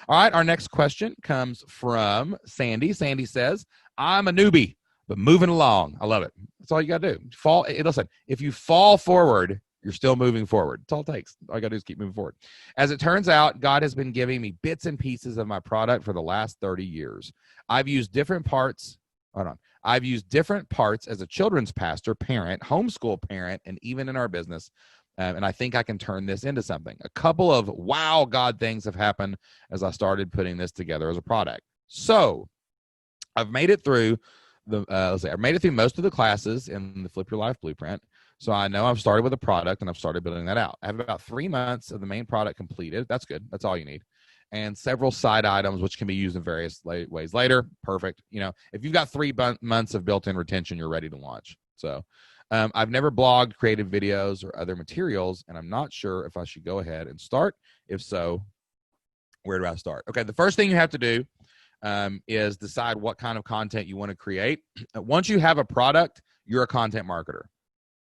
All right, our next question comes from Sandy. Sandy says, I'm a newbie, but moving along. I love it. That's all you got to do. Listen, if you fall forward, you're still moving forward. That's all it takes. All you got to do is keep moving forward. As it turns out, God has been giving me bits and pieces of my product for the last 30 years. I've used different parts. Hold on. I've used different parts as a children's pastor, parent, homeschool parent, and even in our business. And I think I can turn this into something. A couple of wow God things have happened as I started putting this together as a product. So I've made it through I've made it through most of the classes in the Flip Your Life Blueprint. So I know I've started with a product and I've started building that out. I have about 3 months of the main product completed. That's good. That's all you need. And several side items, which can be used in various ways later. Perfect. If you've got 3 months of built-in retention, you're ready to launch. So I've never blogged, created videos, or other materials, and I'm not sure if I should go ahead and start. If so, where do I start? Okay, the first thing you have to do is decide what kind of content you want to create. Once you have a product, you're a content marketer.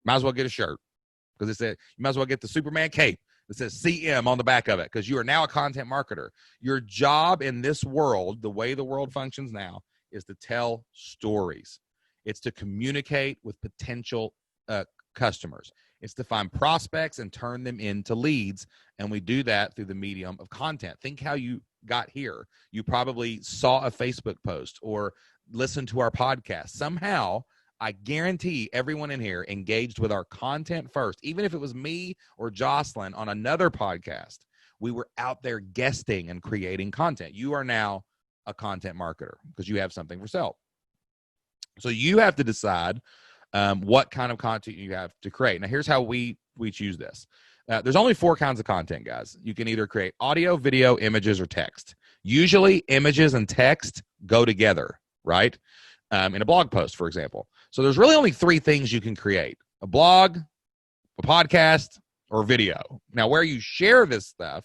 Might as well get a shirt because it said you might as well get the Superman cape that says CM on the back of it because you are now a content marketer. Your job in this world, the way the world functions now, is to tell stories. It's to communicate with potential customers. It's to find prospects and turn them into leads. And we do that through the medium of content. Think how you got here. You probably saw a Facebook post or listened to our podcast. Somehow, I guarantee everyone in here engaged with our content first. Even if it was me or Jocelyn on another podcast, we were out there guesting and creating content. You are now a content marketer because you have something for sale. So you have to decide what kind of content you have to create. Now, here's how we choose this. There's only 4 kinds of content, guys. You can either create audio, video, images, or text. Usually, images and text go together, right? In a blog post, for example. So there's really only 3 things you can create: a blog, a podcast, or video. Now, where you share this stuff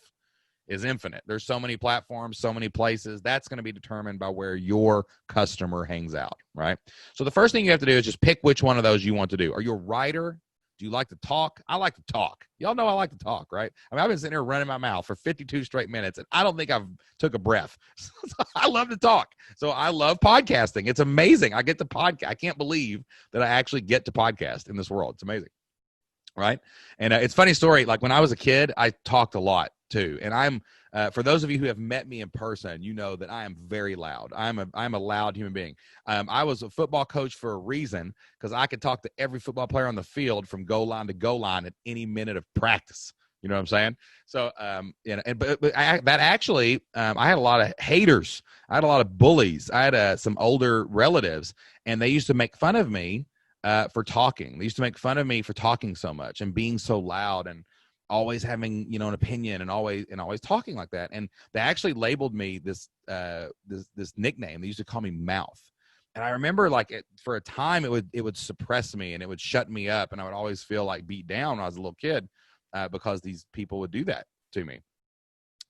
is infinite. There's so many platforms, so many places. That's going to be determined by where your customer hangs out, right? So the first thing you have to do is just pick which one of those you want to do. Are you a writer? Do you like to talk? I like to talk. Y'all know I like to talk, right? I mean, I've been sitting here running my mouth for 52 straight minutes, and I don't think I've took a breath. I love to talk. So I love podcasting. It's amazing. I get to podcast. I can't believe that I actually get to podcast in this world. It's amazing, right? And it's a funny story. Like when I was a kid, I talked a lot too. And I'm, for those of you who have met me in person, you know that I am very loud. I'm a loud human being. I was a football coach for a reason because I could talk to every football player on the field from goal line to goal line at any minute of practice. You know what I'm saying? So, I had a lot of haters. I had a lot of bullies. I had some older relatives, and they used to make fun of me for talking. They used to make fun of me for talking so much and being so loud and always having, an opinion and always talking like that. And they actually labeled me this nickname. They used to call me Mouth. And I remember for a time it would suppress me and it would shut me up. And I would always feel like beat down when I was a little kid because these people would do that to me.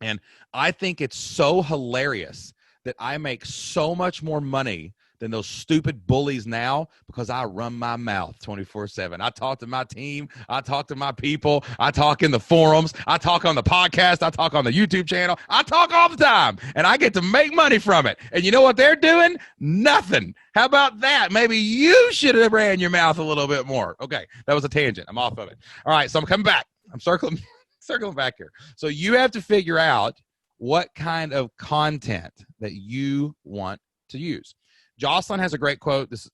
And I think it's so hilarious that I make so much more money than those stupid bullies now because I run my mouth 24/7. I talk to my team. I talk to my people. I talk in the forums. I talk on the podcast. I talk on the YouTube channel. I talk all the time, and I get to make money from it. And you know what they're doing? Nothing. How about that? Maybe you should have ran your mouth a little bit more. Okay, that was a tangent. I'm off of it. All right, so I'm coming back. I'm circling back here. So you have to figure out what kind of content that you want to use. Jocelyn has a great quote. This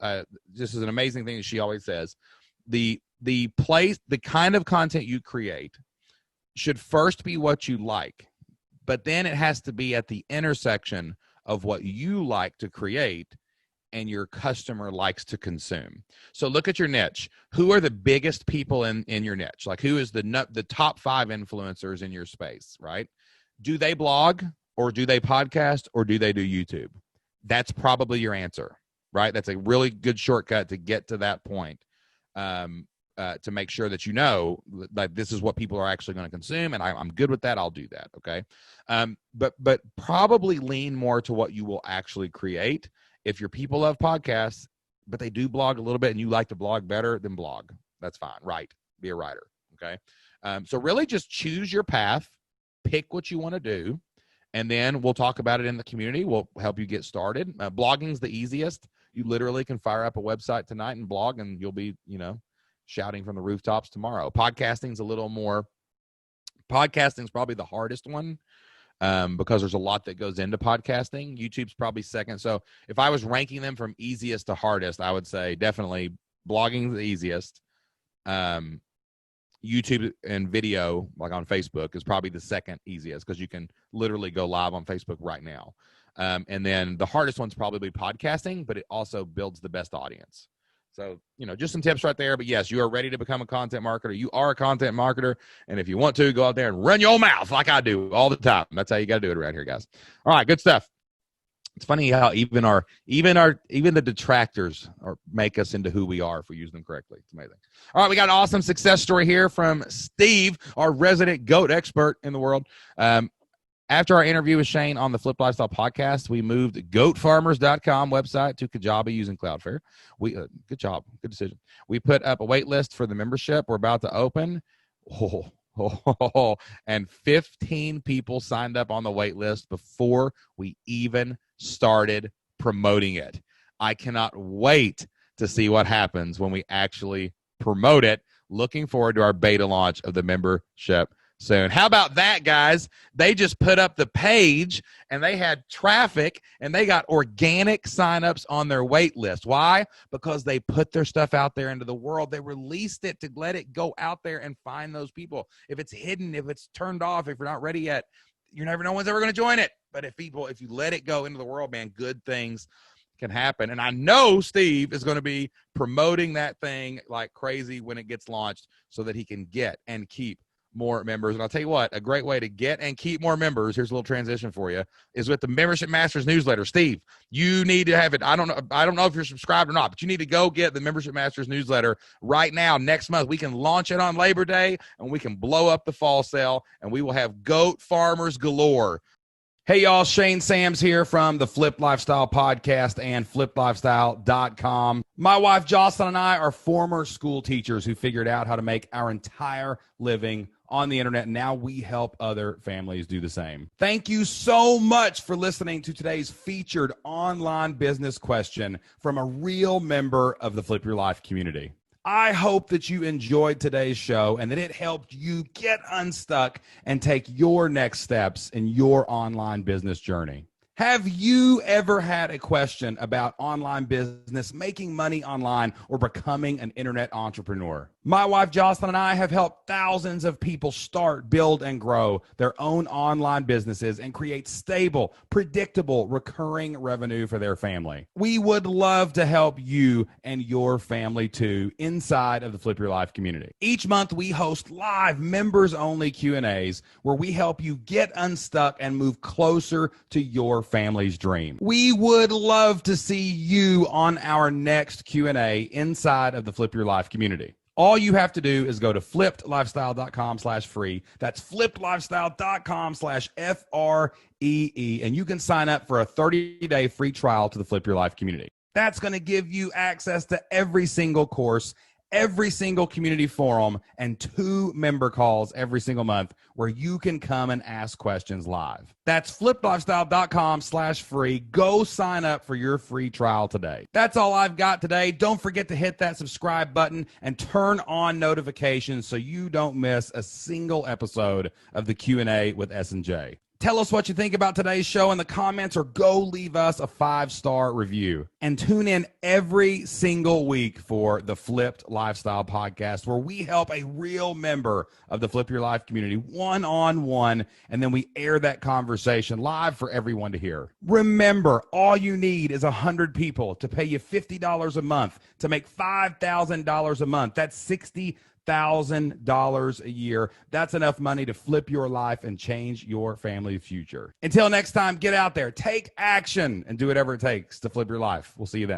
is an amazing thing that she always says. The kind of content you create should first be what you like, but then it has to be at the intersection of what you like to create and your customer likes to consume. So look at your niche. Who are the biggest people in your niche? Like who is the top 5 influencers in your space, right? Do they blog or do they podcast or do they do YouTube? That's probably your answer, right? That's a really good shortcut to get to that point to make sure that you know that this is what people are actually going to consume, and I'm good with that. I'll do that, okay? But probably lean more to what you will actually create. If your people love podcasts, but they do blog a little bit and you like to blog better, then blog. That's fine. Write. Be a writer, okay? So really just choose your path, pick what you want to do, And then we'll talk about it in the community. We'll help you get started. Blogging's the easiest. You literally can fire up a website tonight and blog, and you'll be, shouting from the rooftops tomorrow. Podcasting's probably the hardest one, because there's a lot that goes into podcasting. YouTube's probably second. So if I was ranking them from easiest to hardest, I would say definitely blogging's the easiest. YouTube and video, like on Facebook, is probably the second easiest because you can literally go live on Facebook right now. And then the hardest one's probably podcasting, but it also builds the best audience. So, just some tips right there. But yes, you are ready to become a content marketer. You are a content marketer. And if you want to, go out there and run your mouth like I do all the time. That's how you got to do it around here, guys. All right, good stuff. It's funny how even the detractors make us into who we are if we use them correctly. It's amazing. All right, we got an awesome success story here from Steve, our resident goat expert in the world. After our interview with Shane on the Flip Lifestyle podcast, we moved goatfarmers.com website to Kajabi using Cloudflare. Good job. Good decision. We put up a wait list for the membership we're about to open. And 15 people signed up on the wait list before we even started promoting it. I cannot wait to see what happens when we actually promote it. Looking forward to our beta launch of the membership soon. How about that, guys? They just put up the page and they had traffic and they got organic signups on their wait list. Why? Because they put their stuff out there into the world. They released it to let it go out there and find those people. If it's hidden, if it's turned off, if you're not ready yet, you never know when's ever going to join it. But if you let it go into the world, man, good things can happen. And I know Steve is going to be promoting that thing like crazy when it gets launched so that he can get and keep more members. And I'll tell you what, a great way to get and keep more members, here's a little transition for you, is with the Membership Masters newsletter. Steve, you need to have it. I don't know if you're subscribed or not, but you need to go get the Membership Masters newsletter right now. Next month, we can launch it on Labor Day and we can blow up the fall sale and we will have goat farmers galore. Hey, y'all, Shane Sams here from the Flip Lifestyle podcast and fliplifestyle.com. My wife, Jocelyn, and I are former school teachers who figured out how to make our entire living on the internet. Now we help other families do the same. Thank you so much for listening to today's featured online business question from a real member of the Flip Your Life community. I hope that you enjoyed today's show and that it helped you get unstuck and take your next steps in your online business journey. Have you ever had a question about online business, making money online, or becoming an internet entrepreneur? My wife, Jocelyn, and I have helped thousands of people start, build, and grow their own online businesses and create stable, predictable, recurring revenue for their family. We would love to help you and your family too inside of the Flip Your Life community. Each month, we host live members-only Q&As where we help you get unstuck and move closer to your family's dream. We would love to see you on our next Q&A inside of the Flip Your Life community. All you have to do is go to flippedlifestyle.com/free. That's flippedlifestyle.com/FREE. And you can sign up for a 30-day free trial to the Flip Your Life community. That's going to give you access to every single course, every single community forum, and 2 member calls every single month where you can come and ask questions live. That's flippedlifestyle.com/free. Go sign up for your free trial today. That's all I've got today. Don't forget to hit that subscribe button and turn on notifications so you don't miss a single episode of the Q&A with S&J. Tell us what you think about today's show in the comments or go leave us a 5-star review. And tune in every single week for the Flipped Lifestyle podcast, where we help a real member of the Flip Your Life community one-on-one, and then we air that conversation live for everyone to hear. Remember, all you need is 100 people to pay you $50 a month to make $5,000 a month. That's $60,000 a year. That's enough money to flip your life and change your family's future. Until next time, get out there, take action, and do whatever it takes to flip your life. We'll see you then.